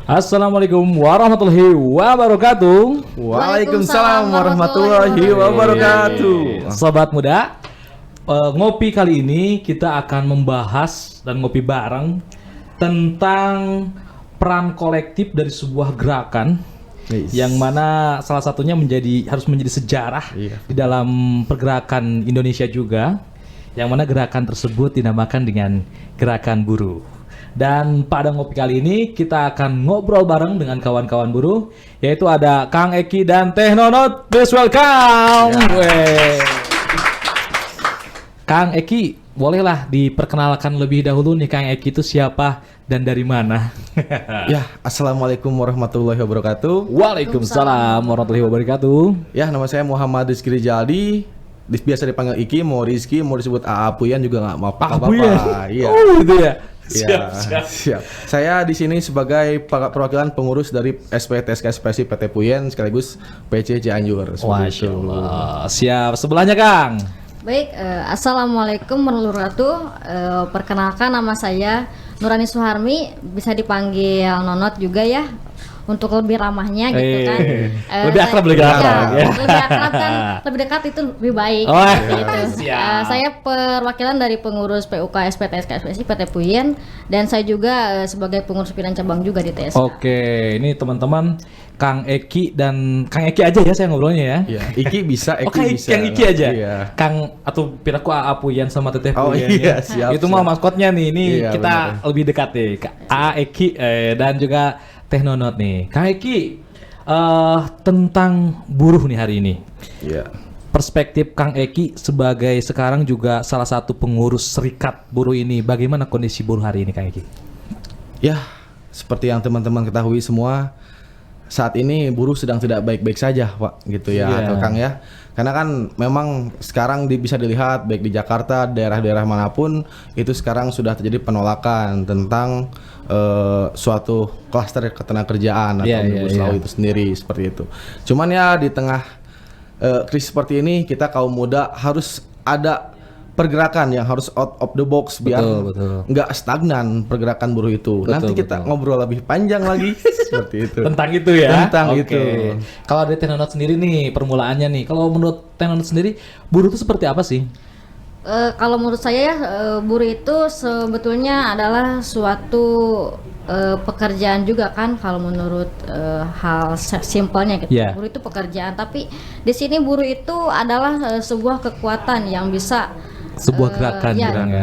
Assalamualaikum warahmatullahi wabarakatuh. Waalaikumsalam warahmatullahi wabarakatuh. Sobat muda, ngopi kali ini kita akan membahas dan ngopi bareng tentang peran kolektif dari sebuah gerakan yang mana salah satunya harus menjadi sejarah di dalam pergerakan Indonesia juga, yang mana gerakan tersebut dinamakan dengan Gerakan Buruh. Dan pada ngopi kali ini kita akan ngobrol bareng dengan kawan-kawan buruh, yaitu ada Kang Eki dan Teh Nonot. Please welcome. Kang Eki, bolehlah diperkenalkan lebih dahulu nih, Kang Eki itu siapa dan dari mana? Ya, Assalamualaikum warahmatullahi wabarakatuh. Waalaikumsalam warahmatullahi wabarakatuh. Ya, nama saya Muhammad Rizky Rijali. Biasa dipanggil Iki, mau Rizky, mau disebut AA Puyan juga nggak apa-apa. Iya. Oh, gitu ya. Siap. Saya di sini sebagai perwakilan pengurus dari SPTSK Ekspresi PT Puyen sekaligus PC Cianjur. Masya Allah. Siap. Sebelahnya Kang. Baik, Assalamualaikum warahmatullahi wabarakatuh. Perkenalkan, nama saya Nurani Suharmi, bisa dipanggil Nonot juga ya, untuk lebih ramahnya gitu kan. Lebih akrab, lebih akrab. Lebih akrab kan, lebih dekat itu lebih baik. Saya perwakilan dari pengurus PUK SPTSK Ekspresi PT Puyen, dan saya juga sebagai pengurus pimpinan cabang juga di TSK. Oke, ini teman-teman Kang Eki dan Kang Eki aja ya saya ngobrolnya ya. Iya, Iki bisa, Eki bisa. Kang Eki aja. Iya. Kang atau piraku AA Puyan sama Teteh Puyan. Oh iya, ya. siap. Itu mah maskotnya nih. Ini iya, kita benar. lebih dekat nih. AA Eki dan juga Teh Nonot nih. Kang Eki, tentang buruh nih hari ini. Iya. Perspektif Kang Eki sebagai sekarang juga salah satu pengurus serikat buruh ini, bagaimana kondisi buruh hari ini, Kang Eki? Ya, seperti yang teman-teman ketahui semua, saat ini buruh sedang tidak baik-baik saja, Pak, gitu ya, atau Kang ya. Karena kan memang sekarang bisa dilihat baik di Jakarta, daerah-daerah manapun itu sekarang sudah terjadi penolakan tentang suatu klaster ketenagakerjaan atau Omnibus Law itu sendiri, seperti itu. Cuman ya di tengah krisis seperti ini, kita kaum muda harus ada pergerakan yang harus out of the box biar nggak stagnan pergerakan buruh itu. Nanti kita ngobrol lebih panjang lagi seperti itu. Tentang itu ya. Tentang itu. Kalau dari Teh Nonot sendiri nih, permulaannya nih. Kalau menurut Teh Nonot sendiri, buruh itu seperti apa sih? Kalau menurut saya ya, buruh itu sebetulnya adalah suatu pekerjaan juga kan, kalau menurut hal simpelnya gitu. Buruh itu pekerjaan, tapi di sini buruh itu adalah sebuah kekuatan yang bisa sebuah gerakan,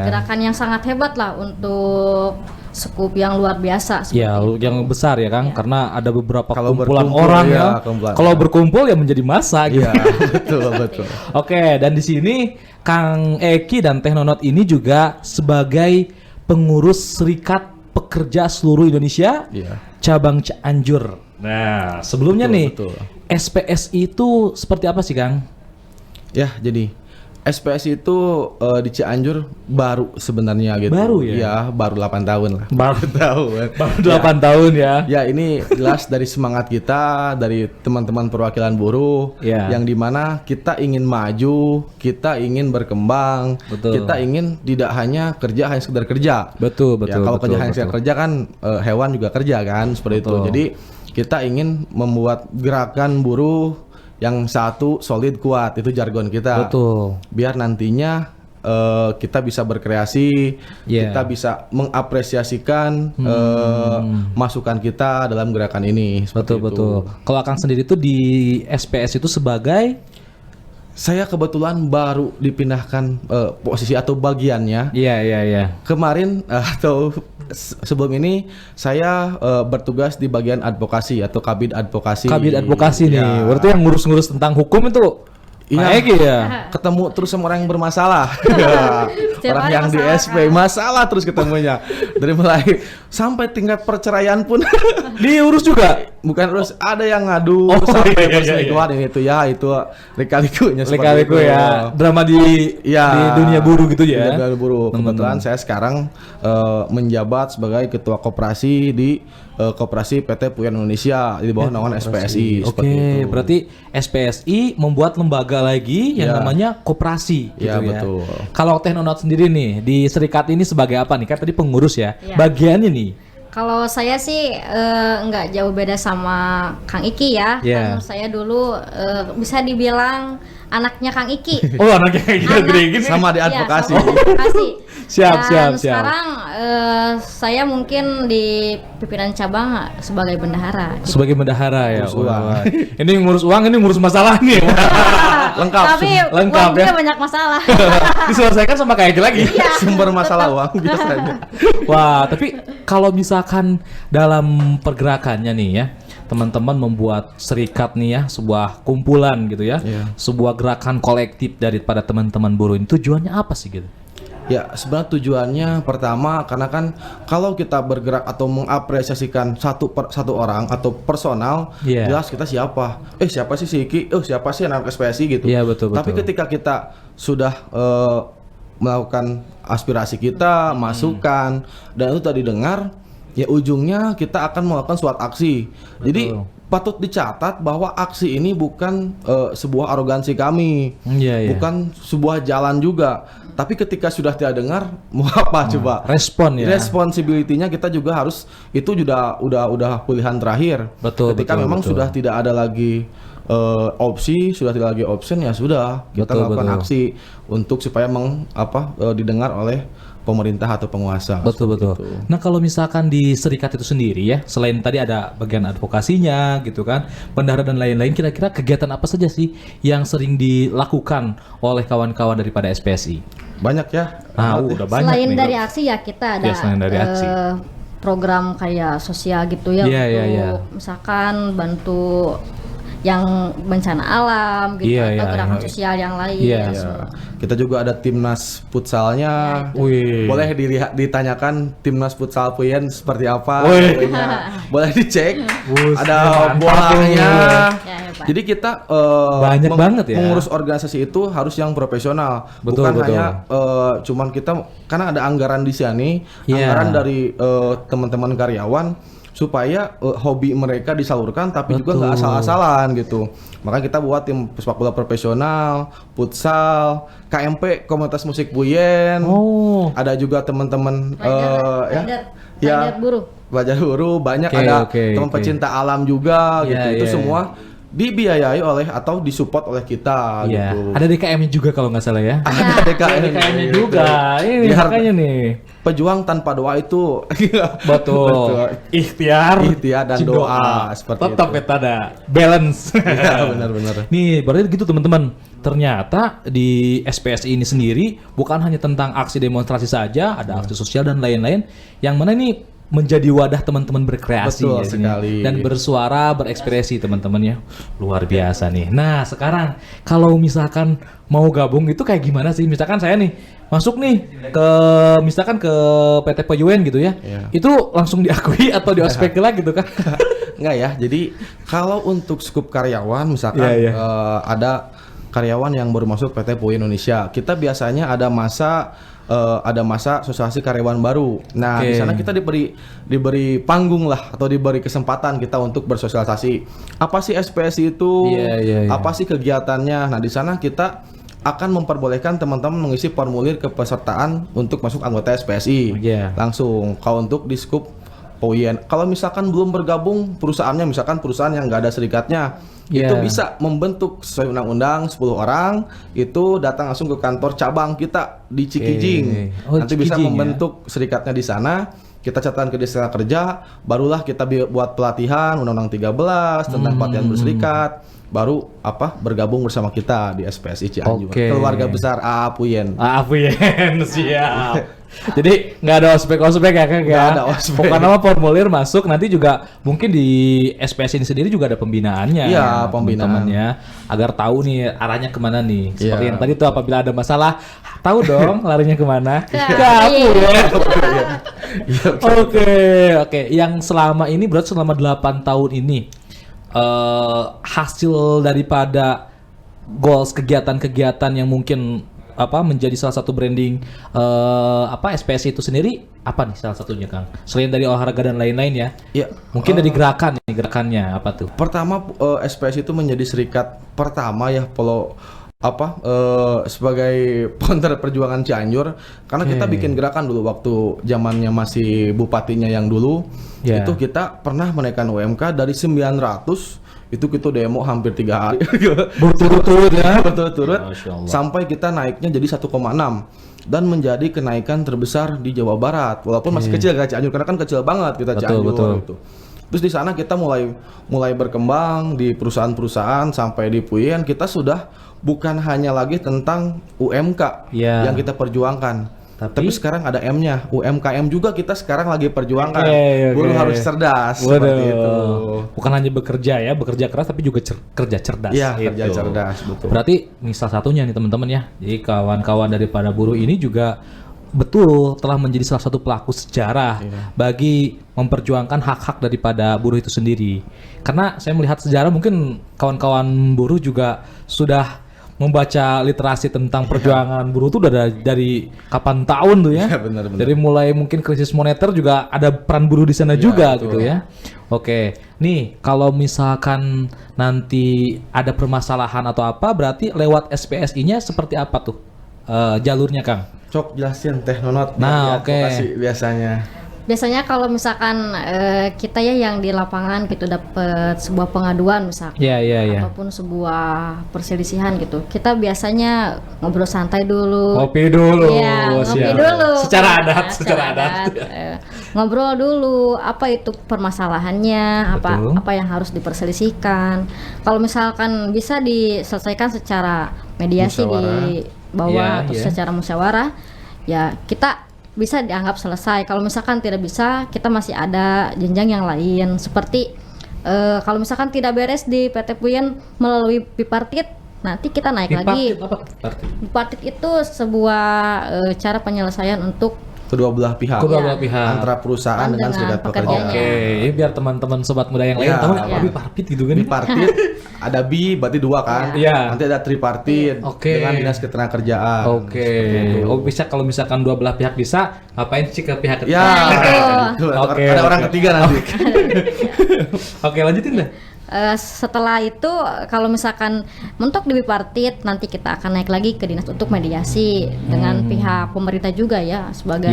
gerakan yang sangat hebat lah untuk skup yang luar biasa. Ya, yang besar ya Kang, karena ada beberapa kumpulan berkumpul, orang ya. Kalau berkumpul ya menjadi massa gitu. Iya, betul. Oke, dan di sini Kang Eki dan Teh Nonot ini juga sebagai pengurus Serikat Pekerja Seluruh Indonesia, cabang Cianjur. Nah, sebelumnya SPSI itu seperti apa sih, Kang? Ya, jadi SPSI itu di Cianjur baru sebenarnya gitu. Baru ya? Iya, baru 8 tahun lah. Baru 8 tahun ya. Ya, ini jelas dari semangat kita, dari teman-teman perwakilan buruh, yang dimana kita ingin maju, kita ingin berkembang, kita ingin tidak hanya sekedar kerja. Betul. Kalau kerja hanya sekedar kerja kan hewan juga kerja kan, seperti itu. Jadi kita ingin membuat gerakan buruh yang satu solid kuat, itu jargon kita. Biar nantinya kita bisa berkreasi, kita bisa mengapresiasikan masukan kita dalam gerakan ini. Betul. Kalau Kang sendiri itu di SPS itu sebagai, saya kebetulan baru dipindahkan posisi atau bagiannya. Iya. Kemarin atau sebelum ini saya bertugas di bagian advokasi atau kabid advokasi. Kabid advokasi nih. Berarti yang ngurus-ngurus tentang hukum itu. Iya, ketemu terus sama orang yang bermasalah. Orang yang di SP masalah terus ketemunya. Dari mulai sampai tingkat perceraian pun diurus juga. Bukan urus, ada yang ngadu sampai perselingkuhan ini itu lika-likunya seperti itu ya. Drama di dunia buruh gitu ya. Dunia buruh. Kebetulan saya sekarang menjabat sebagai ketua koperasi di Koperasi PT Puyen Indonesia di bawah naungan SPSI. Oke, berarti SPSI membuat lembaga lagi yang namanya koperasi gitu ya. Betul. Kalau Teh Nonot sendiri nih di serikat ini sebagai apa nih? Kan tadi pengurus ya. Bagiannya nih Kalau saya sih nggak jauh beda sama Kang Iki ya. Yeah. Kan saya dulu bisa dibilang anaknya Kang Iki. Oh, anaknya kayak gede gini. Sama di advokasi. Iya, sama di advokasi. Siap. Dan sekarang saya mungkin di pimpinan cabang sebagai bendahara. Gitu. Sebagai bendahara ya. Ngurus uang. Wah. Ini ngurus uang, ini ngurus masalah nih. Lengkap. Tapi lengkap uangnya ya. banyak masalah. Diselesaikan sama kayak lagi. Sumber masalah uang biasanya. Wah, tapi kalau misalkan dalam pergerakannya nih ya, teman-teman membuat serikat nih ya, sebuah kumpulan gitu ya, sebuah gerakan kolektif daripada teman-teman buruh ini, tujuannya apa sih gitu? Ya, sebenarnya tujuannya pertama karena kan kalau kita bergerak atau mengapresiasikan satu orang atau personal, jelas kita siapa? Siapa sih si Iki? Siapa sih anak SPSI gitu. Iya, betul. Tapi ketika kita sudah melakukan aspirasi kita, masukan dan itu tadi dengar, ya ujungnya kita akan melakukan suatu aksi. Jadi patut dicatat bahwa aksi ini bukan sebuah arogansi kami, bukan sebuah jalan juga. Tapi ketika sudah tidak dengar, mau apa coba? Respon ya. Responsibility-nya kita juga harus itu udah pilihan terakhir. Ketika memang sudah tidak ada lagi opsi, sudah tidak lagi option, ya sudah kita melakukan aksi untuk supaya didengar oleh pemerintah atau penguasa. Betul. Gitu. Nah, kalau misalkan di serikat itu sendiri ya, selain tadi ada bagian advokasinya gitu kan, bendahara dan lain-lain, kira-kira kegiatan apa saja sih yang sering dilakukan oleh kawan-kawan daripada SPSI? Banyak ya. Udah banyak. Selain nih, dari aksi ya kita ada selain dari aksi. program kayak sosial gitu ya, untuk misalkan bantu yang bencana alam gitu atau gerakan sosial yang lain. Kita juga ada timnas futsalnya. Boleh ditanyakan timnas futsal Puyen seperti apa? Boleh dicek. Ada bolanya. Jadi kita banyak banget ya. Mengurus organisasi itu harus yang profesional, bukan hanya cuman kita karena ada anggaran di sini, anggaran dari teman-teman karyawan supaya hobi mereka disalurkan tapi juga nggak asal-asalan gitu. Maka kita buat tim sepak bola profesional, futsal, KMP komunitas musik Puyen. Ada juga teman-teman belajar buruh banyak, ada teman pecinta alam juga gitu. Itu semua dibiayai oleh atau disupport oleh kita gitu. Ada DKM-nya juga kalau nggak salah ya. Ada DKM-nya juga. Ini makanya nih. Pejuang tanpa doa itu betul. Ikhtiar dan doa seperti tetap itu. Tetap ada balance. Ya, benar-benar. Nih, berarti gitu teman-teman. Ternyata di SPSI ini sendiri bukan hanya tentang aksi demonstrasi saja, ada aksi sosial dan lain-lain yang mana ini menjadi wadah teman-teman berkreasi ya, sekali. Dan bersuara, berekspresi teman-temannya. Luar biasa nih. Nah, sekarang kalau misalkan mau gabung itu kayak gimana sih? Misalkan saya nih masuk nih ke PT PYUN gitu ya. Itu langsung diakui atau diospek lah gitu kan? Enggak ya. Jadi kalau untuk skup karyawan misalkan ada karyawan yang baru masuk PT PYUN Indonesia, kita biasanya ada masa asosiasi karyawan baru. Nah, di sana kita diberi panggung lah atau diberi kesempatan kita untuk bersosialisasi. Apa sih SPSI itu? Apa sih kegiatannya? Nah, di sana kita akan memperbolehkan teman-teman mengisi formulir kepesertaan untuk masuk anggota SPSI. Langsung. Kalau untuk di skup PYUN, kalau misalkan belum bergabung perusahaannya, misalkan perusahaan yang nggak ada serikatnya, itu bisa membentuk sesuai undang-undang 10 orang, itu datang langsung ke kantor cabang kita di Cikijing. Nanti bisa membentuk serikatnya di sana, kita catatkan ke Desa Kerja, barulah kita buat pelatihan Undang-Undang 13 tentang pelatihan berserikat, baru bergabung bersama kita di SPSI Cianjur. Keluarga besar AA Puyen. AA Puyen, siap. Jadi nggak ada ospek ya kan? Nggak ada ospek. Pokoknya nama formulir masuk, nanti juga mungkin di SPSI ini sendiri juga ada pembinaannya. Iya, pembinaannya agar tahu nih arahnya kemana nih. Seperti yang tadi tuh, apabila ada masalah, tahu dong larinya kemana. Oke. Yang selama ini berarti selama 8 tahun ini hasil daripada goals kegiatan-kegiatan yang mungkin menjadi salah satu branding SPSI itu sendiri apa nih salah satunya, Kang? Selain dari olahraga dan lain-lain ya. Mungkin dari gerakannya apa tuh? Pertama SPSI itu menjadi serikat pertama ya sebagai founder perjuangan Cianjur, karena kita bikin gerakan dulu waktu zamannya masih bupatinya yang dulu, itu kita pernah menaikkan UMK dari 900, itu kita demo hampir 3 hari berturut-turut ya, berturut-turut sampai kita naiknya jadi 1,6 dan menjadi kenaikan terbesar di Jawa Barat, walaupun masih kecil kan Cianjur, karena kan kecil banget kita Cianjur itu. Terus di sana kita mulai berkembang di perusahaan-perusahaan sampai di Puyen, kita sudah bukan hanya lagi tentang UMK yang kita perjuangkan, tapi sekarang ada M-nya, UMKM juga kita sekarang lagi perjuangkan. Buruh harus cerdas seperti itu. Bukan hanya bekerja keras tapi juga kerja cerdas. Iya, kerja cerdas, betul. Berarti ini salah satunya nih teman-teman ya. Jadi kawan-kawan daripada buruh ini juga betul telah menjadi salah satu pelaku sejarah bagi memperjuangkan hak-hak daripada buruh itu sendiri. Karena saya melihat sejarah, mungkin kawan-kawan buruh juga sudah membaca literasi tentang perjuangan buruh itu udah dari kapan tahun tuh ya. Benar. Dari mulai mungkin krisis moneter juga ada peran buruh di sana juga betul. Gitu ya. Oke, nih kalau misalkan nanti ada permasalahan atau apa, berarti lewat SPSI-nya seperti apa tuh jalurnya, Kang? Cok jelasin Teh Nonot. Nah, oke. Biasanya kalau misalkan kita ya yang di lapangan gitu dapat sebuah pengaduan misalkan ataupun sebuah perselisihan gitu, kita biasanya ngobrol santai dulu. Ngopi dulu. Secara adat. Ngobrol dulu apa itu permasalahannya, apa yang harus diperselisihkan. Kalau misalkan bisa diselesaikan secara mediasi di bawah atau secara musyawarah, ya kita bisa dianggap selesai. Kalau misalkan tidak bisa, kita masih ada jenjang yang lain. Seperti kalau misalkan tidak beres di PT Puyen melalui bipartit, nanti kita naik lagi. Bipartit itu sebuah cara penyelesaian untuk kedua belah pihak. Antara perusahaan dengan serikat pekerja. Oke, biar teman-teman sobat muda yang lain tahu apa bipartit gitu kan. Bipartit ada bi berarti 2 kan. Nanti ada tripartit dengan dinas ketenagakerjaan. Oh, bisa kalau misalkan dua belah pihak bisa, ngapain sih ke pihak ketiga? Ada orang ketiga nanti. Oke, lanjutin deh. Setelah itu kalau misalkan mentok di bipartit, nanti kita akan naik lagi ke dinas untuk mediasi dengan pihak pemerintah juga ya sebagai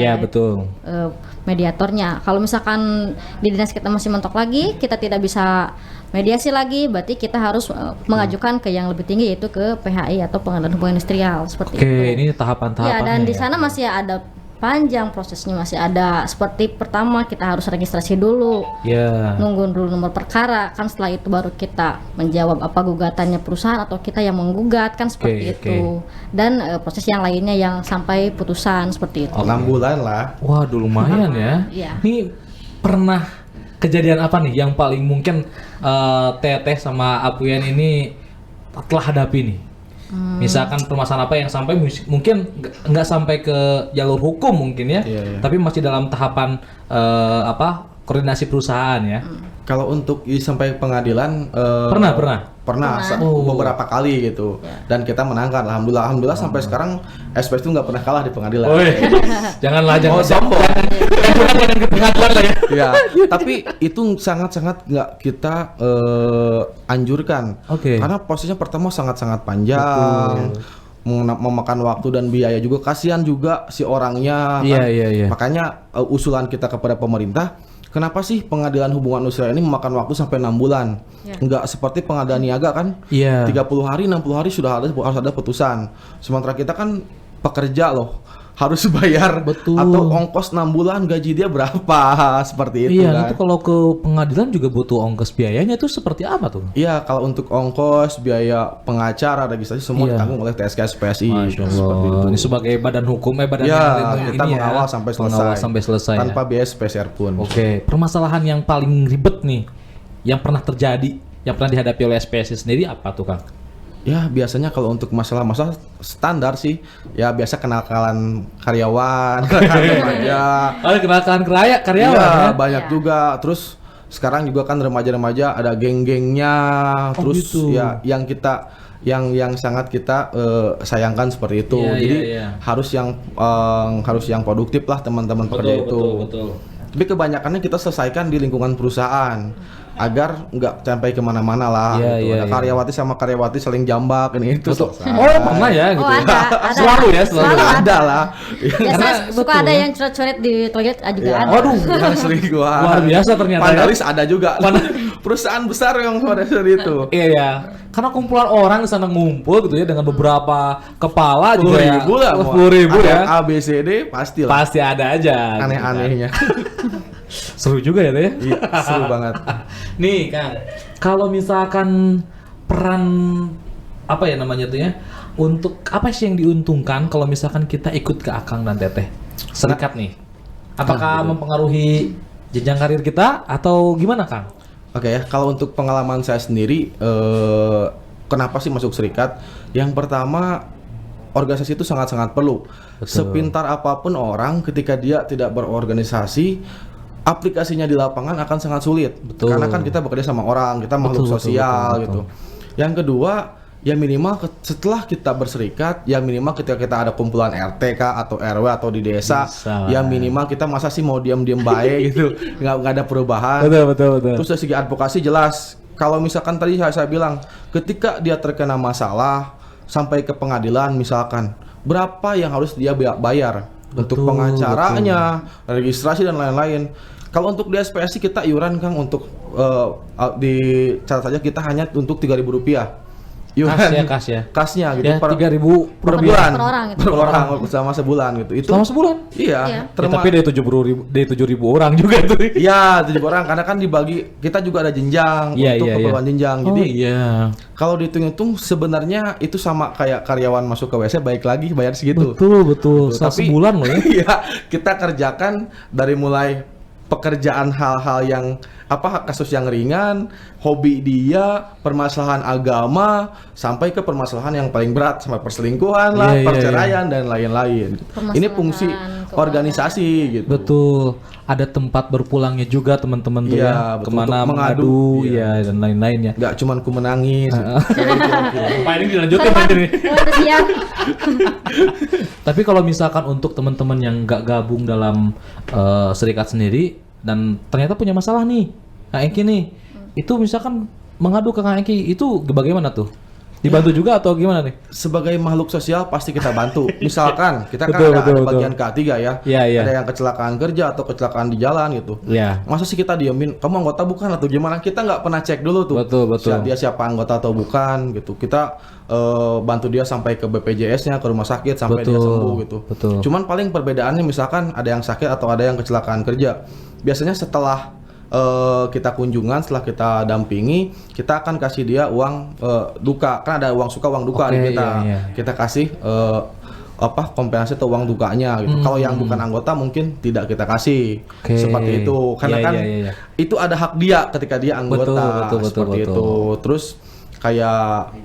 mediatornya. Kalau misalkan di dinas kita masih mentok lagi, kita tidak bisa mediasi lagi, berarti kita harus mengajukan ke yang lebih tinggi, yaitu ke PHI atau Pengadilan Hubungan Industrial seperti itu. Ini tahapan-tahapannya. Dan di sana masih ada panjang prosesnya, masih ada seperti pertama kita harus registrasi dulu, nunggu dulu nomor perkara kan, setelah itu baru kita menjawab apa gugatannya perusahaan atau kita yang menggugat kan seperti itu. Dan proses yang lainnya yang sampai putusan seperti itu. 6 bulan lah. Waduh, lumayan ya. Ini pernah kejadian apa nih yang paling mungkin Teteh sama Apuyen ini telah hadapi nih? Misalkan permasalahan apa yang sampai mungkin nggak sampai ke jalur hukum mungkin ya, tapi masih dalam tahapan koordinasi perusahaan ya. Kalau untuk sampai pengadilan pernah beberapa kali gitu, dan kita menangkan, alhamdulillah sampai sekarang SPS itu nggak pernah kalah di pengadilan. Jangan sombong. Jangan ke pengadilan lah ya. Tapi itu sangat nggak kita anjurkan, karena prosesnya pertama sangat panjang. Memakan waktu dan biaya juga, kasihan juga si orangnya kan? Makanya usulan kita kepada pemerintah, kenapa sih pengadilan hubungan industrial ini memakan waktu sampai 6 bulan? Enggak seperti pengadilan niaga kan? 30 hari, 60 hari harus ada putusan. Sementara kita kan pekerja loh, harus bayar atau ongkos 6 bulan gaji dia berapa, seperti itu kan. Itu kalau ke pengadilan juga butuh ongkos biayanya itu seperti apa tuh? Kalau untuk ongkos, biaya pengacara, registrasi semua ditanggung oleh TSK SPSI. Masya Allah. Ini sebagai badan hukum badan kita mengawal sampai selesai tanpa biaya SPSR pun. Permasalahan yang paling ribet nih yang pernah terjadi, yang pernah dihadapi oleh SPSI sendiri apa tuh, Kang? Biasanya kalau untuk masalah standar sih, biasa kenakalan karyawan, kenakalan karyawan. Banyak juga. Terus sekarang juga kan remaja-remaja ada geng-gengnya. Terus gitu. Yang kita yang sangat kita sayangkan seperti itu. Jadi harus yang produktif lah teman-teman pekerja itu. Betul. Tapi kebanyakannya kita selesaikan di lingkungan perusahaan. agar nggak sampai kemana-mana lah. Iya, gitu. iya, Ada iya. karyawati sama karyawati saling jambak ini itu. Betul. selesai. Oh, pernah ya gitu. Oh, ya? ada. Selalu ya, selalu. Ada lah. Biasanya Karena suka betul, ada ya. yang coret-coret di toilet juga Iya. ada. Waduh. Yang selingkuhan. Luar biasa ternyata ya. Pandalis ada juga. Perusahaan besar yang pada saat itu. Iya ya, karena kumpulan orang di sana ngumpul gitu ya dengan beberapa kepala juga ya. 10.000 lah. 10.000 Ada ya. A B C D pasti lah. Pasti ada aja. Aneh-anehnya. Gitu kan. Seru juga ya tuh ya. Iya, seru banget. Nih Kang, kalau misalkan peran apa ya namanya tuh ya, untuk apa sih yang diuntungkan kalau misalkan kita ikut ke Akang dan Teteh serikat nih? Apakah mempengaruhi jenjang karir kita atau gimana Kang? Oke ya, kalau untuk pengalaman saya sendiri, kenapa sih masuk serikat? Yang pertama, organisasi itu sangat-sangat perlu. Betul. Sepintar apapun orang, ketika dia tidak berorganisasi, aplikasinya di lapangan akan sangat sulit. Betul. Karena kan kita bekerja sama orang, kita makhluk Betul, sosial betul. gitu. Yang kedua, ya minimal setelah kita berserikat, ya minimal ketika kita ada kumpulan RT kah, atau RW atau di desa, Bisa ya lah. minimal kita masa sih mau diam-diam baik gitu, nggak ada perubahan. Betul. Terus dari segi advokasi jelas, kalau misalkan tadi saya bilang, ketika dia terkena masalah sampai ke pengadilan misalkan, berapa yang harus dia bayar untuk Betul, pengacaranya, registrasi dan lain-lain. Kalau untuk di SPSI kita iuran Kang untuk di catat saja kita hanya untuk Rp3.000. Kas ya. Kasnya gitu Ya, 3.000 per Per bulan. orang gitu. per orang selama sebulan gitu. Itu Selama sebulan. iya, Iya. Ya, tapi dari 7.000 orang juga tuh. iya 7 orang karena kan dibagi, kita juga ada jenjang Iya, untuk iya, keperluan jenjang. Oh Jadi iya. kalau dihitung-hitung sebenarnya itu sama kayak karyawan masuk ke WC baik lagi bayar segitu. Betul. Tapi- Sebulan loh ya. Iya, kita kerjakan dari mulai pekerjaan hal-hal yang kasus yang ringan, hobi dia, permasalahan agama, sampai ke permasalahan yang paling berat sampai perselingkuhan lah, Iya, iya, perceraian dan lain-lain. Ini fungsi Permasalahan organisasi gitu. Betul. Ada tempat berpulangnya juga teman-teman tuh Iya, ya. betul. Kemana Untuk mengadu, mengadu, iya. ya dan lain-lainnya. Nggak cuman ku menangis. Apa ini dilanjutin nanti nih? Udah siap. Tapi kalau misalkan untuk teman-teman yang nggak gabung dalam serikat sendiri dan ternyata punya masalah nih, Kak Eki nih, itu misalkan mengadu ke Kak Eki, itu bagaimana tuh? Dibantu juga atau gimana nih? Sebagai makhluk sosial pasti kita bantu. Misalkan kita kan Betul, ada betul, bagian K3 ya. Iya, iya. Ada yang kecelakaan kerja atau kecelakaan di jalan gitu. Iya. Masa sih kita diemin, kamu anggota bukan atau gimana? Kita nggak pernah cek dulu tuh. Betul. Dia siapa anggota atau bukan gitu. Kita bantu dia sampai ke BPJS-nya, ke rumah sakit sampai dia Betul, sembuh gitu. betul. Cuman paling perbedaannya misalkan ada yang sakit atau ada yang kecelakaan kerja. Biasanya setelah kita kunjungan, setelah kita dampingi, kita akan kasih dia uang duka. Kan ada uang suka, uang duka Oke, di kita. iya. Kita kasih kompensasi atau uang dukanya gitu. Kalau yang bukan anggota mungkin tidak kita kasih. Oke. Seperti itu. Karena Iya, kan iya. itu ada hak dia ketika dia anggota. Betul, seperti betul. itu. Terus kayak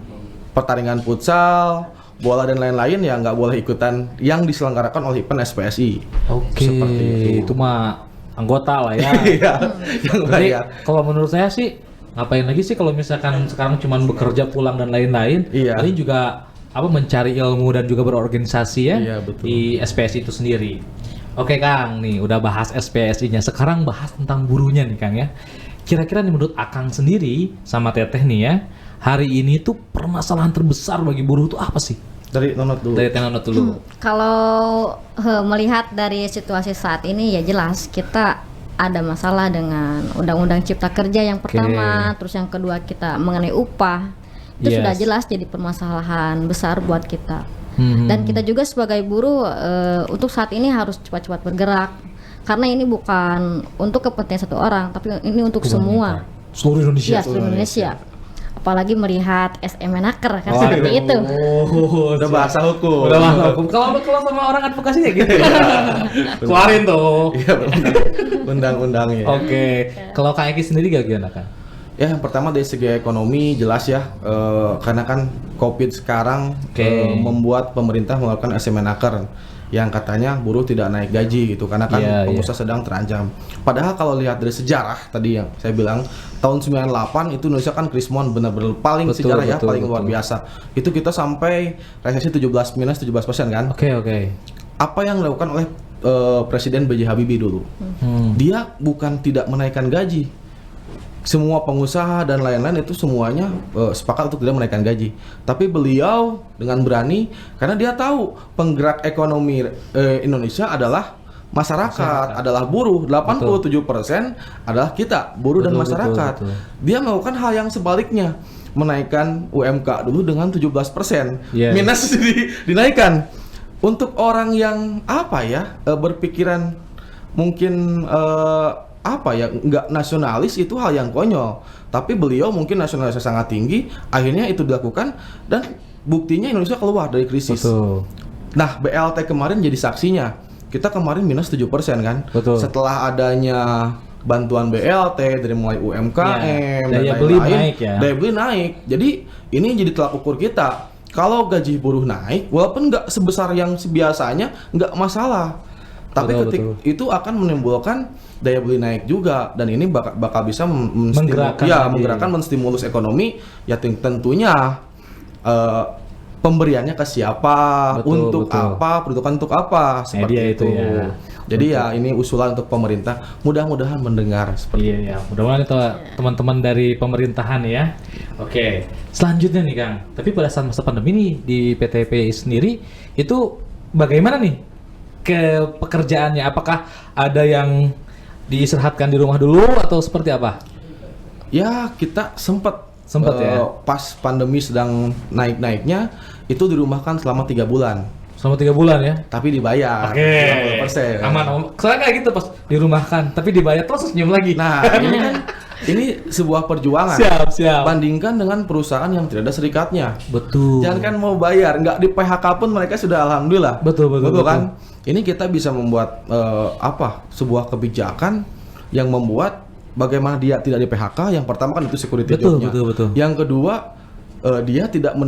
pertandingan futsal, bola dan lain-lain ya nggak boleh ikutan yang diselenggarakan oleh event SPSI. Oke. Seperti itu. Itu mah anggota lah ya. Iya, yang Jadi bayar. kalau menurut saya sih ngapain lagi sih kalau misalkan sekarang cuman bekerja pulang dan lain-lain. Iya. Ini juga mencari ilmu dan juga berorganisasi ya Iya, betul. di SPSI itu sendiri. Oke Kang, nih udah bahas SPSI-nya. Sekarang bahas tentang buruhnya nih Kang ya. Kira-kira nih menurut Akang sendiri sama Teteh nih ya, hari ini tuh permasalahan terbesar bagi buruh itu apa sih? Dari Nonot dulu. Dari Tenonot dulu. Kalau melihat dari situasi saat ini ya jelas kita ada masalah dengan Undang-Undang Cipta Kerja yang pertama, terus yang kedua kita mengenai upah. Itu sudah Yes. jelas jadi permasalahan besar buat kita. Hmm. Dan kita juga sebagai buruh untuk saat ini harus cepat-cepat bergerak. Karena ini bukan untuk kepentingan satu orang, tapi ini untuk semua. Seluruh Indonesia. Iya, seluruh Indonesia. Apalagi melihat SM Menaker kan Waduh. seperti itu. Oh, Udah bahasa hukum. Udah bahas hukum. Kalau sama orang advokasi ya gitu. Keluarin tuh. Iya, undang-undangnya. Oke. Kalau Kak Eki sendiri gimana Kak? Ya, yang pertama dari segi ekonomi jelas ya, karena kan COVID sekarang Oke. membuat pemerintah mengeluarkan SM Menaker yang katanya buruh tidak naik gaji gitu, karena kan Iya, pengusaha sedang terancam. Padahal kalau lihat dari sejarah tadi yang saya bilang tahun 98 itu Indonesia kan krismon benar-benar paling Betul, sejarah ya, betul, paling luar betul. biasa. Itu kita sampai resesi 17% kan. Oke. Apa yang dilakukan oleh Presiden B.J. Habibie dulu? Dia bukan tidak menaikkan gaji. semua pengusaha dan lain-lain itu semuanya sepakat untuk tidak menaikkan gaji. Tapi beliau dengan berani karena dia tahu penggerak ekonomi Indonesia adalah masyarakat, adalah buruh. 87% adalah kita, buruh dan masyarakat. Dia melakukan hal yang sebaliknya, menaikkan UMK dulu dengan 17%. Minus dinaikkan. Untuk orang yang berpikiran mungkin nggak nasionalis itu hal yang konyol. Tapi beliau mungkin nasionalisnya sangat tinggi, akhirnya itu dilakukan dan buktinya Indonesia keluar dari krisis. Nah, BLT kemarin jadi saksinya. Kita kemarin minus 7% kan. Setelah adanya bantuan BLT dari mulai UMKM daya beli naik ya. Daya beli naik. Jadi ini jadi tolak ukur kita. Kalau gaji buruh naik, walaupun nggak sebesar yang biasanya, nggak masalah. Tapi itu akan menimbulkan daya beli naik juga, dan ini bakal bisa menggerakkan menstimulus ekonomi. Ya tentunya pemberiannya ke siapa, apa, peruntukan untuk apa, seperti itu. Jadi ya ini usulan untuk pemerintah, mudah-mudahan mendengar seperti itu. Mudah-mudahan itu teman-teman dari pemerintahan ya. Oke, selanjutnya nih Kang. Tapi pada saat masa pandemi nih di PTPI sendiri itu bagaimana nih ke pekerjaannya? Apakah ada yang diistirahatkan di rumah dulu atau seperti apa? Ya kita sempat ya. Pas pandemi sedang naik-naiknya itu dirumahkan selama 3 bulan. Selama 3 bulan ya? Tapi dibayar. Oke. 50%. Aman. Soalnya kayak gitu pas dirumahkan, tapi dibayar terus senyum lagi. Nah, ini kan sebuah perjuangan. Siap. Bandingkan dengan perusahaan yang tidak ada serikatnya. Betul. Jangan kan mau bayar, nggak di PHK pun mereka sudah alhamdulillah. Betul kan? Ini kita bisa membuat sebuah kebijakan yang membuat bagaimana dia tidak di PHK. Yang pertama kan itu security job-nya. Betul. Yang kedua dia tidak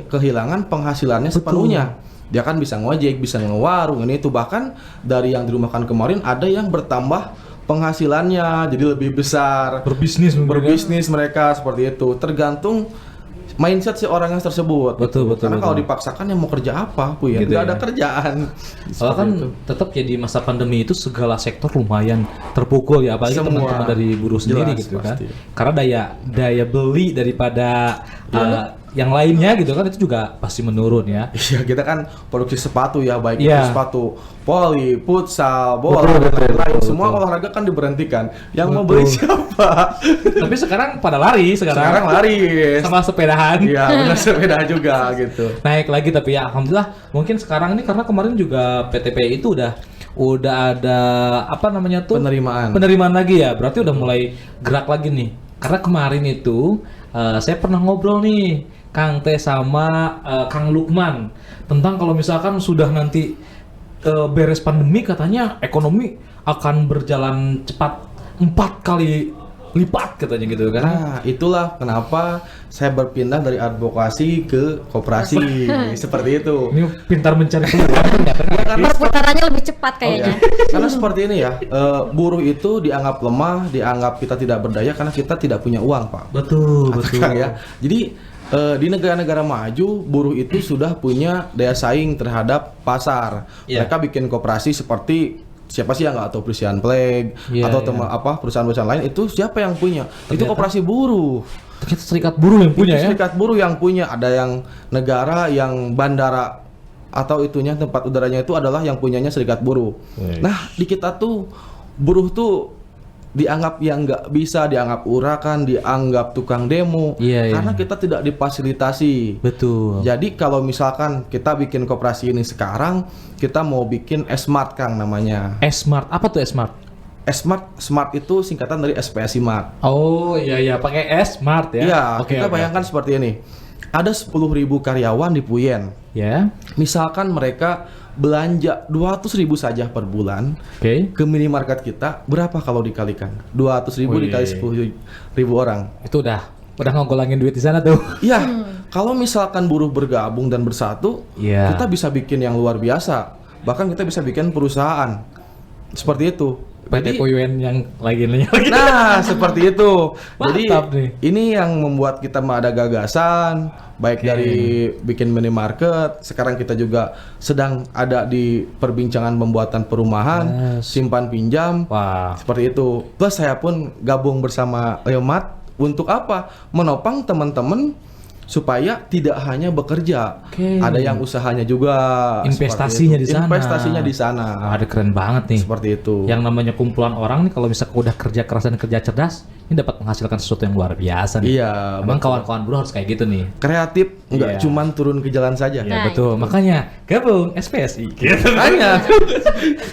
kehilangan penghasilannya sepenuhnya. Dia kan bisa ngojek, bisa ngewarung, ini itu. Bahkan dari yang dirumahkan kemarin ada yang bertambah penghasilannya jadi lebih besar. Berbisnis mereka seperti itu. Tergantung mindset si orang yang tersebut. Betul. Karena kalau dipaksakan yang mau kerja apa, gitu nggak ada kerjaan. Soalnya kan tetap ya di masa pandemi itu segala sektor lumayan terpukul ya, apalagi teman-teman dari buruh sendiri gitu kan. Karena daya beli daripada yang lainnya gitu kan itu juga pasti menurun ya. Iya, kita kan produksi sepatu ya, baik itu sepatu voli, futsal, bola dan lain-lain. Semua olahraga kan diberhentikan. Yang mau beli siapa? Tapi sekarang pada lari sekarang lari sama sepedahan. Iya, benar, sepeda juga gitu. Naik lagi, tapi ya alhamdulillah mungkin sekarang ini karena kemarin juga PTPI itu udah ada penerimaan lagi ya. Berarti udah mulai gerak lagi nih. Karena kemarin itu saya pernah ngobrol nih Kang Teh sama Kang Lukman tentang kalau misalkan sudah nanti beres pandemi katanya ekonomi akan berjalan cepat 4 kali lipat katanya gitu kan. Nah, itulah kenapa saya berpindah dari advokasi ke koperasi seperti itu. Ini pintar mencari peluang ya, karena perputarannya lebih cepat kayaknya. Karena seperti ini ya, buruh itu dianggap lemah, dianggap kita tidak berdaya karena kita tidak punya uang, Pak. Betul. Ya. Jadi di negara-negara maju, buruh itu sudah punya daya saing terhadap pasar. Mereka bikin koperasi seperti siapa sih yang nggak tahu perusahaan Plague atau perusahaan-perusahaan lain, itu siapa yang punya? Ternyata, itu koperasi buruh. Ternyata serikat buruh yang punya ya? Serikat buruh yang punya. Ada yang negara, yang bandara atau itunya tempat udaranya itu adalah yang punyanya serikat buruh. Nah, di kita tuh buruh tuh dianggap yang nggak bisa, dianggap urakan, dianggap tukang demo, karena kita tidak difasilitasi. Betul. Jadi kalau misalkan kita bikin koperasi ini sekarang, kita mau bikin S-Mart, Kang, namanya. S-Mart, apa tuh S-Mart? Smart itu singkatan dari SPSI Mart. Oh iya, pakai S-Mart ya. Iya, kita bayangkan seperti ini. Ada 10.000 karyawan di Puyen. Ya. Misalkan mereka belanja 200.000 saja per bulan ke minimarket kita, berapa kalau dikalikan? 200.000 dikali 10.000 orang. Itu udah ngogolangin duit di sana tuh. Iya. Kalau misalkan buruh bergabung dan bersatu, kita bisa bikin yang luar biasa. Bahkan kita bisa bikin perusahaan. Seperti itu. PT PUN yang lagi. Nah, seperti itu. Jadi Mantap nih. ini yang membuat kita ada gagasan baik dari bikin minimarket, sekarang kita juga sedang ada di perbincangan pembuatan perumahan, simpan pinjam. Wah. Seperti itu. Plus saya pun gabung bersama Leomat untuk apa? Menopang teman-teman supaya tidak hanya bekerja, ada yang usahanya juga, investasinya di sana. Investasinya di sana. Ada keren banget nih. Seperti itu. Yang namanya kumpulan orang nih kalau misalnya udah kerja keras dan kerja cerdas, ini dapat menghasilkan sesuatu yang luar biasa nih. Iya. Emang kawan-kawan buruh harus kayak gitu nih. Kreatif, nggak cuman turun ke jalan saja. Ya betul. Makanya gabung SPSI. Gitu. Hanya.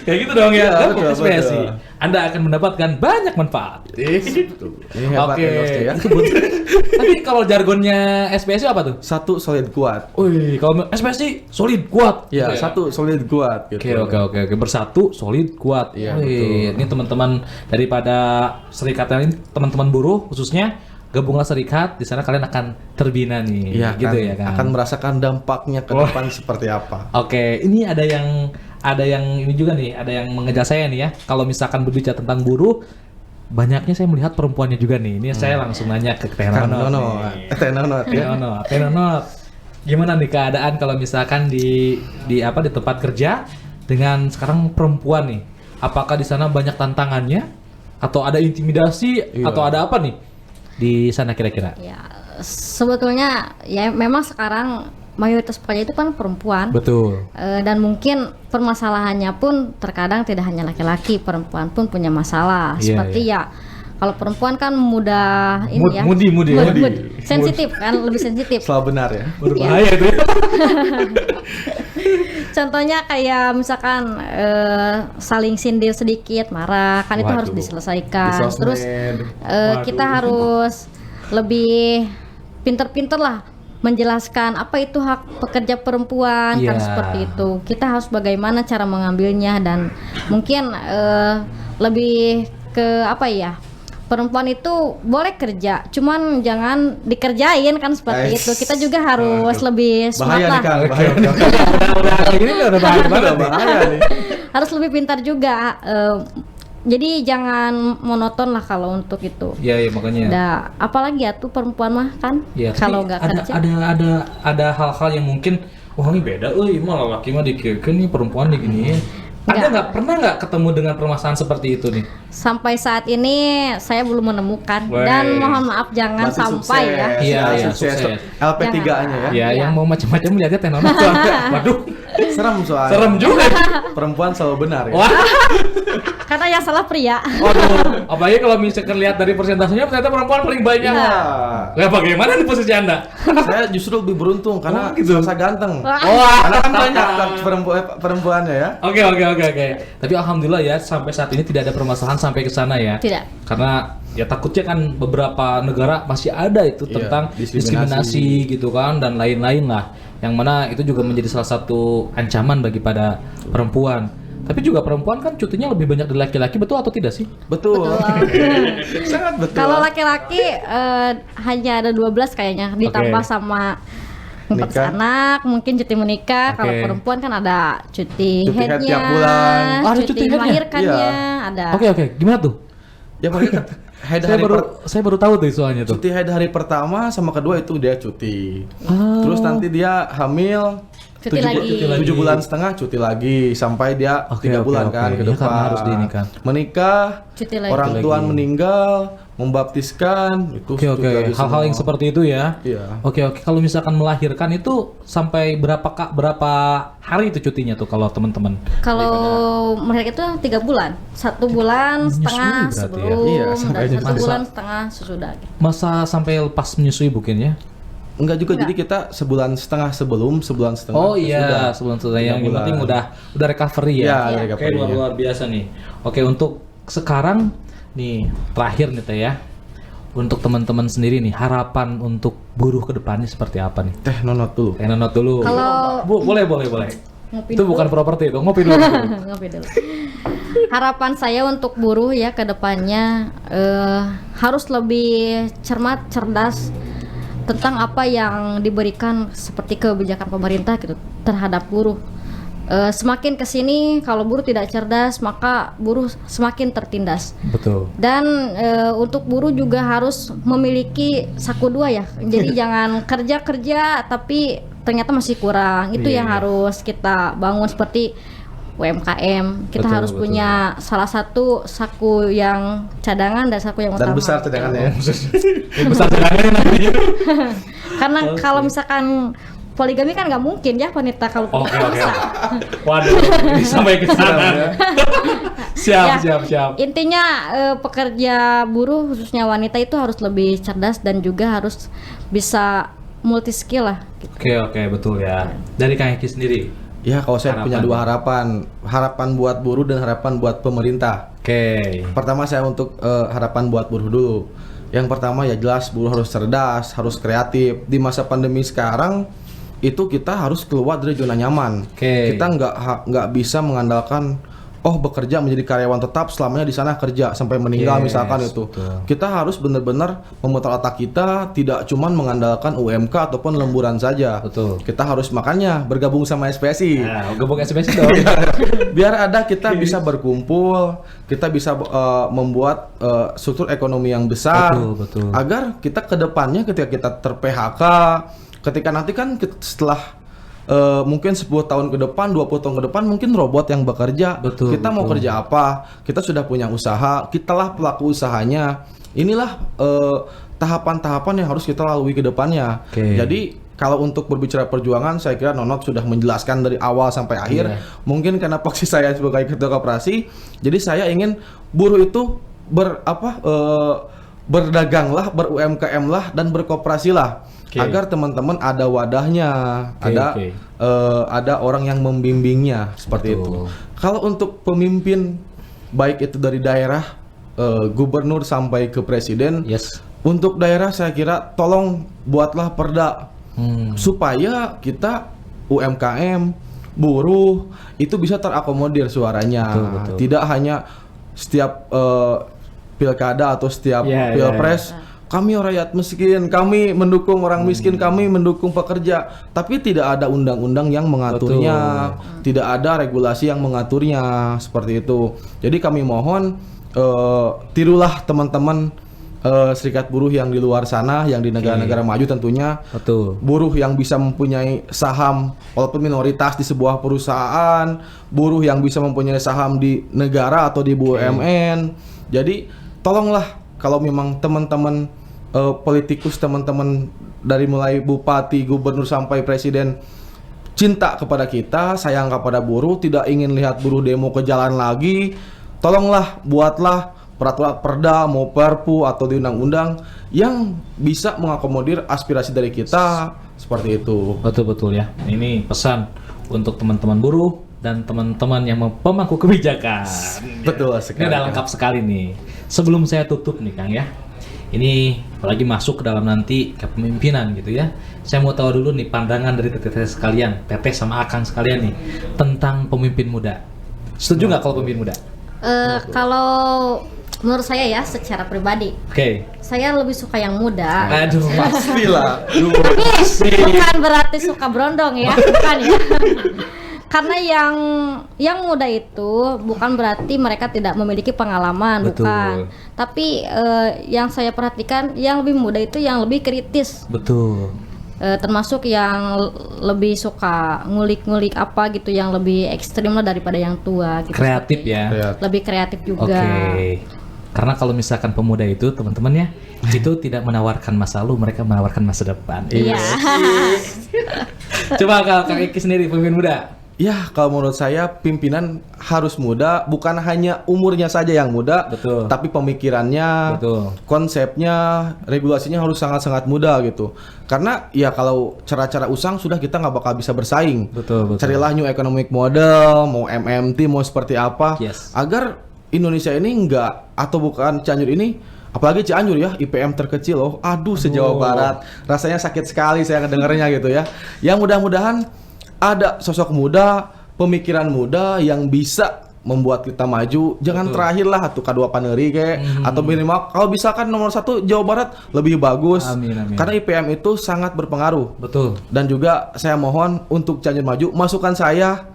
Kayak gitu dong ya. Iya, Gabung betul, SPSI. betul. Anda akan mendapatkan banyak manfaat. Ini hebat endorse ya. Tapi kalau jargonnya SPSI apa tuh? Satu solid kuat. Wih, kalau SPSI solid kuat. Ya, Gitu satu solid kuat gitu. Oke. Bersatu, solid, kuat. Iya, Wih, ini teman-teman daripada serikatnya ini, teman-teman buruh khususnya, gabunglah serikat, di sana kalian akan terbina nih. Iya, gitu kan, ya kan. akan merasakan dampaknya ke depan seperti apa. Oke, ini ada yang ini juga nih, ada yang mengejar saya nih ya. Kalau misalkan berbicara tentang buruh, banyaknya saya melihat perempuannya juga nih. Ini saya langsung nanya ke Teh Nonot. Teh Nonot. Gimana nih keadaan kalau misalkan di tempat kerja dengan sekarang perempuan nih? Apakah di sana banyak tantangannya atau ada intimidasi atau ada apa nih di sana kira-kira? Ya, sebetulnya ya memang sekarang mayoritas pekerja itu kan perempuan. Betul. Dan mungkin permasalahannya pun terkadang tidak hanya laki-laki, perempuan pun punya masalah. Seperti ya kalau perempuan kan mudah ini ya. Mood. Sensitif kan, lebih sensitif. Selalu benar ya. Berbahaya itu. Contohnya kayak misalkan saling sindir sedikit, marah, kan itu harus diselesaikan. Di Terus kita harus lebih pinter-pinter lah menjelaskan apa itu hak pekerja perempuan, kan seperti itu. Kita harus bagaimana cara mengambilnya dan mungkin lebih ke apa ya? Perempuan itu boleh kerja, cuman jangan dikerjain kan seperti itu. Kita juga harus lebih smart lah. Bahaya nih. Ini udah Bahaya nih. Harus lebih pintar juga. Jadi jangan monoton lah kalau untuk itu. Iya makanya. Apalagi ya tuh perempuan mah kan kalau nggak kerja. Ada hal-hal yang mungkin wah ini beda, malah laki mah dikirkan nih perempuan diginiin. Ada pernah nggak ketemu dengan permasalahan seperti itu nih? Sampai saat ini saya belum menemukan dan mohon maaf jangan sampai ya. Iya sukses. LP3-nya ya. Ya yang mau macam-macam lihatnya Teh Nonot. Waduh, serem soalnya. serem juga. Perempuan selalu benar ya. Wah. Karena yang salah pria. Waduh, apalagi kalau misalkan lihat dari persentasenya ternyata perempuan paling banyak. Ya bagaimana nih posisi Anda? Saya justru lebih beruntung karena saya ganteng. Karena kan banyak perempuannya ya. Oke. Tapi alhamdulillah ya sampai saat ini tidak ada permasalahan sampai ke sana ya. Tidak. Karena ya takutnya kan beberapa negara masih ada itu tentang diskriminasi gitu kan dan lain-lain lah. Yang mana itu juga menjadi salah satu ancaman bagi pada perempuan. Tapi juga perempuan kan cutinya lebih banyak dari laki-laki, betul atau tidak sih? Betul. Sangat betul. Kalau laki-laki hanya ada 12 kayaknya, ditambah sama ngurus anak, mungkin cuti menikah. Kalau perempuan kan ada cuti headnya, tiap bulan. Ada cuti melahirkannya, ada. Oke. Gimana tuh? Ya makanya saya baru tahu tuh soalnya tuh. Cuti head hari pertama sama kedua itu dia cuti. Terus nanti dia hamil. Cuti lagi. 7 bulan setengah cuti lagi sampai dia 3 bulan kan ke depan. Karena harus dinikah. Menikah, cuti lagi. orang tua meninggal, membaptiskan itu. Oke. Hal-hal yang seperti itu ya. Iya. Oke. Kalau misalkan melahirkan itu sampai berapa hari itu cutinya tuh kalau teman-teman? Kalau melahirkan itu 3 bulan, 1 bulan setengah sebelum, Iya, sampai dan 1 bulan setengah sesudah. Masa sampai lepas menyusui mungkin ya? Enggak juga, jadi kita sebulan setengah sebelum, sebulan setengah Oh iya, sebulan setengah yang penting udah recovery ya. Iya, Oke, luar biasa nih. Oke, untuk sekarang nih terakhir nih Teh ya. Untuk teman-teman sendiri nih, harapan untuk buruh ke depannya seperti apa nih? Teh Nonot dulu. Teh Nonot dulu. Kalau boleh. Ngopi Itu dulu. bukan properti itu, ngopi dulu. Ngopi dulu. Harapan saya untuk buruh ya ke depannya harus lebih cermat, cerdas tentang apa yang diberikan seperti kebijakan pemerintah gitu terhadap buruh. semakin kesini kalau buruh tidak cerdas maka buruh semakin tertindas. Betul. Dan untuk buruh juga harus memiliki saku dua ya. Jadi jangan kerja tapi ternyata masih kurang. Itu yang harus kita bangun seperti UMKM. Kita harus punya salah satu saku yang cadangan dan saku yang utama. Dan besar cadangannya. Besar cadangannya namanya. Karena kalau misalkan poligami kan nggak mungkin ya wanita kalau Oke. Waduh, ini sampai ke sana. Siap. Intinya pekerja buruh khususnya wanita itu harus lebih cerdas dan juga harus bisa multi skill lah. Oke, betul ya. Dari Kang Eki sendiri. Ya, kalau saya punya dua harapan buat buruh dan harapan buat pemerintah. Oke. Pertama saya untuk harapan buat buruh dulu. Yang pertama ya jelas buruh harus cerdas, harus kreatif. Di masa pandemi sekarang itu kita harus keluar dari zona nyaman. Kita nggak bisa mengandalkan bekerja menjadi karyawan tetap selamanya di sana kerja sampai meninggal misalkan itu. Betul. Kita harus benar-benar memutar otak kita, tidak cuman mengandalkan UMK ataupun lemburan saja. Betul. Kita harus makanya bergabung sama SPSI. Nah, gabung SPSI dong. Biar ada kita bisa berkumpul, kita bisa membuat struktur ekonomi yang besar. Betul. Agar kita ke depannya ketika kita ter-PHK, ketika nanti kan setelah mungkin 10 tahun ke depan, 20 tahun ke depan mungkin robot yang bekerja. Kita mau kerja apa? Kita sudah punya usaha, kitalah pelaku usahanya. Inilah tahapan-tahapan yang harus kita lalui ke depannya. Jadi kalau untuk berbicara perjuangan, saya kira Nonot sudah menjelaskan dari awal sampai akhir. Mungkin karena posisi saya sebagai ketua koperasi, jadi saya ingin buruh itu berdaganglah, ber-UMKM lah dan berkoperasi lah. Agar teman-teman ada wadahnya, ada orang yang membimbingnya seperti itu. Kalau untuk pemimpin baik itu dari daerah, gubernur sampai ke presiden, untuk daerah saya kira tolong buatlah perda supaya kita UMKM, buruh itu bisa terakomodir suaranya. Tidak hanya setiap pilkada atau setiap pilpres. Kami rakyat miskin, kami mendukung orang miskin, kami mendukung pekerja. Tapi tidak ada undang-undang yang mengaturnya, tidak ada regulasi yang mengaturnya, seperti itu. Jadi kami mohon tirulah teman-teman serikat buruh yang di luar sana, yang di negara-negara maju tentunya. Buruh yang bisa mempunyai saham walaupun minoritas di sebuah perusahaan, buruh yang bisa mempunyai saham di negara atau di BUMN. Jadi tolonglah kalau memang teman-teman politikus, teman-teman dari mulai bupati, gubernur sampai presiden cinta kepada kita, sayang kepada buruh, tidak ingin lihat buruh demo ke jalan lagi, tolonglah buatlah peraturan perda, mau perpu atau di undang-undang yang bisa mengakomodir aspirasi dari kita, seperti itu. Betul ya. Ini pesan untuk teman-teman buruh dan teman-teman yang pemangku kebijakan. Betul sekali. Ini udah lengkap sekali nih. Sebelum saya tutup nih Kang ya, ini apalagi masuk ke dalam nanti kepemimpinan gitu ya. Saya mau tahu dulu nih pandangan dari teteh sekalian, teteh sama akang sekalian nih tentang pemimpin muda. Setuju nggak kalau pemimpin muda? Kalau menurut saya ya secara pribadi, saya lebih suka yang muda. Aduh, pastilah. Tapi bukan berarti suka berondong ya, bukan ya. Karena yang muda itu bukan berarti mereka tidak memiliki pengalaman, bukan. Tapi yang saya perhatikan yang lebih muda itu yang lebih kritis. Termasuk yang lebih suka ngulik-ngulik apa gitu, yang lebih ekstrim lah daripada yang tua gitu. Kreatif ya. Lebih kreatif juga. Karena kalau misalkan pemuda itu teman-teman ya, itu tidak menawarkan masa lalu, mereka menawarkan masa depan. Iya. Coba kalau Kang Eki sendiri pemimpin muda. Ya, kalau menurut saya pimpinan harus muda, bukan hanya umurnya saja yang muda, tapi pemikirannya, konsepnya, regulasinya harus sangat-sangat muda gitu. Karena ya kalau cara-cara usang sudah kita nggak bakal bisa bersaing. Carilah new economic model, mau MMT, mau seperti apa, agar Indonesia ini nggak, atau bukan Cianjur ini, apalagi Cianjur ya, IPM terkecil loh, se-Jawa Barat, rasanya sakit sekali saya kedengarnya gitu ya. Yang mudah-mudahan ada sosok muda, pemikiran muda yang bisa membuat kita maju. Jangan terakhir lah tuh K2 Paneri kayak, atau minimal kalau bisa kan nomor 1 Jawa Barat lebih bagus. Karena IPM itu sangat berpengaruh. Dan juga saya mohon untuk Cianjur maju, masukan saya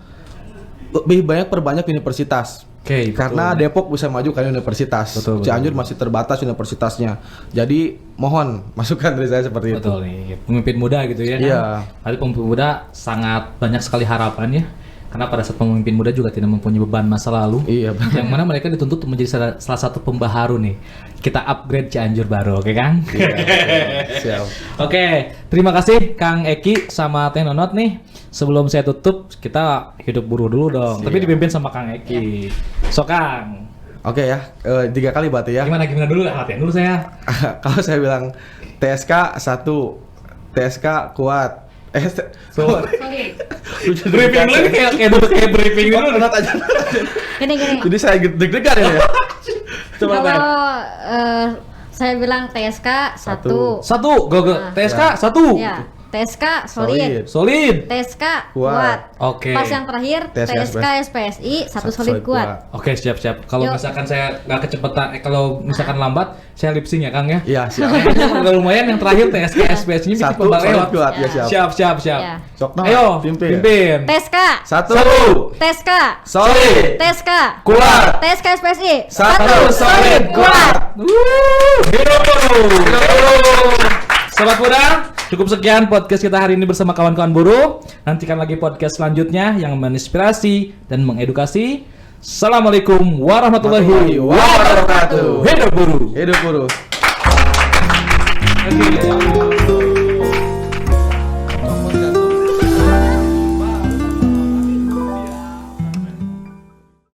lebih banyak perbanyak universitas. Oke, Karena Depok bisa maju ke universitas. Betul, Cianjur masih terbatas universitasnya. Jadi mohon masukan dari saya seperti itu. Betul nih, pemimpin muda gitu ya kan. Iya. Tapi pemimpin muda sangat banyak sekali harapan ya. Karena pada saat pemimpin muda juga tidak mempunyai beban masa lalu. Iya, benar. Yang mana mereka dituntut untuk menjadi salah satu pembaharu nih. Kita upgrade Cianjur baru, oke kan? Iya, siap. Oke, terima kasih Kang Eki sama Teh Nonot nih. Sebelum saya tutup, kita hidup buruh dulu dong. Siap. Tapi dipimpin sama Kang Eki. So Kang, Oke ya, 3 kali berarti ya. gimana dulu latihan dulu saya. Kalau saya bilang TSK 1, TSK kuat. Briefing dulu nih, kayak briefing dulu. Not aja. Gini. Jadi saya deg-degan ya. Coba Teh. Kalau saya bilang TSK 1. Satu, go. Nah. TSK satu. Ya, TSK solid. Solid. TSK Kuat. kuat. Oke. Pas yang terakhir TSK SPSI satu solid kuat. Oke, siap. Kalau Yuk. misalkan saya nggak kecepatan, kalau misalkan lambat, saya lip sync ya Kang ya. Iya, siap. Udah lumayan yang terakhir TSK SPS ini bisa 1 kebal solid lewat. kuat ya siap. Siap. Ya. Sok noh, Ayo, pimpin. TSK 1 TSK solid. TSK Kuat. TSK SPSI 1 solid kuat. Hidup. Sobat muda, cukup sekian podcast kita hari ini bersama kawan-kawan buruh. Nantikan lagi podcast selanjutnya yang menginspirasi dan mengedukasi. Assalamualaikum warahmatullahi wabarakatuh. Hidup buruh. Hidup buruh. Oke.